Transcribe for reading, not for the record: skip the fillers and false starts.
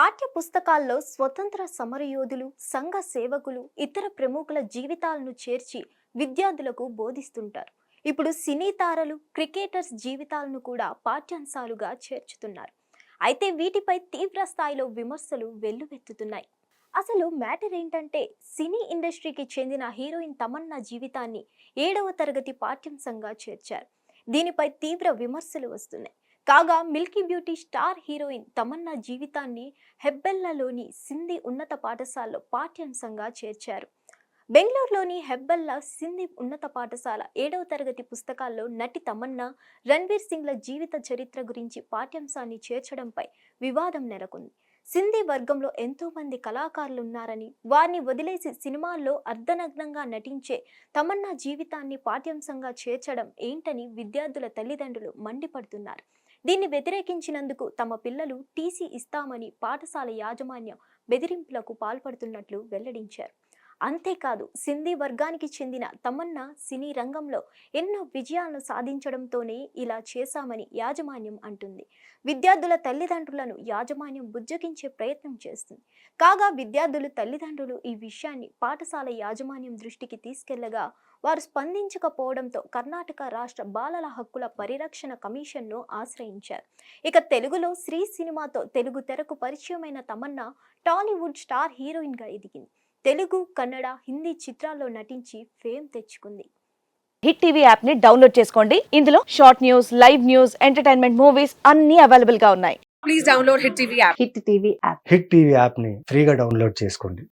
పాఠ్య పుస్తకాల్లో స్వతంత్ర సమరయోధులు, సంఘ సేవకులు, ఇతర ప్రముఖుల జీవితాలను చేర్చి విద్యార్థులకు బోధిస్తుంటారు. ఇప్పుడు సినీ తారలు, క్రికెటర్స్ జీవితాలను కూడా పాఠ్యాంశాలుగా చేర్చుతున్నారు. అయితే వీటిపై తీవ్ర స్థాయిలో విమర్శలు వెల్లువెత్తుతున్నాయి. అసలు మ్యాటర్ ఏంటంటే, సినీ ఇండస్ట్రీకి చెందిన హీరోయిన్ తమన్నా జీవితాన్ని 7వ తరగతి పాఠ్యాంశంగా చేర్చారు. దీనిపై తీవ్ర విమర్శలు వస్తున్నాయి. కాగా Milky beauty star heroine Tamannaah జీవితాన్ని హెబ్బెల్లాలోని సింధీ ఉన్నత పాఠశాలలో పాఠ్యాంశంగా చేర్చారు. బెంగళూరులోని హెబ్బెల్లా సింధీ ఉన్నత పాఠశాల 7వ తరగతి పుస్తకాల్లో నటి తమన్నా, రణ్వీర్ సింగ్ల జీవిత చరిత్ర గురించి పాఠ్యాంశాన్ని చేర్చడంపై వివాదం నెలకొంది. సింధీ వర్గంలో ఎంతో మంది కళాకారులు ఉన్నారని, వారిని వదిలేసి సినిమాల్లో అర్ధనగ్నంగా నటించే తమన్నా జీవితాన్ని పాఠ్యాంశంగా చేర్చడం ఏంటని విద్యార్థుల తల్లిదండ్రులు మండిపడుతున్నారు. దీన్ని వ్యతిరేకించినందుకు తమ పిల్లలు టీసీ ఇస్తామని పాఠశాల యాజమాన్యం బెదిరింపులకు పాల్పడుతున్నట్లు వెల్లడించారు. అంతేకాదు, సింధీ వర్గానికి చెందిన తమన్నా సినీ రంగంలో ఎన్నో విజయాలను సాధించడంతోనే ఇలా చేశామని యాజమాన్యం అంటుంది. విద్యార్థుల తల్లిదండ్రులను యాజమాన్యం బుజ్జగించే ప్రయత్నం చేస్తుంది. కాగా విద్యార్థులు తల్లిదండ్రులు ఈ విషయాన్ని పాఠశాల యాజమాన్యం దృష్టికి తీసుకెళ్లగా వారు స్పందించకపోవడంతో కర్ణాటక రాష్ట్ర బాలల హక్కుల పరిరక్షణ కమిషన్ను ఆశ్రయించారు. ఇక తెలుగులో శ్రీ సినిమాతో తెలుగు తెరకు పరిచయమైన తమన్నా టాలీవుడ్ స్టార్ హీరోయిన్గా ఎదిగింది. తెలుగు, కన్నడ, హిందీ చిత్రాల్లో నటించి ఫేమ్ తెచ్చుకుంది. హిట్ టీవీ యాప్ ని డౌన్లోడ్ చేసుకోండి. ఇందులో short news, live news, entertainment movies అన్ని అవైలబుల్ గా ఉన్నాయి. Please download Hit TV app. Hit TV app. Hit TV యాప్ని ఫ్రీగా డౌన్లోడ్ చేసుకోండి.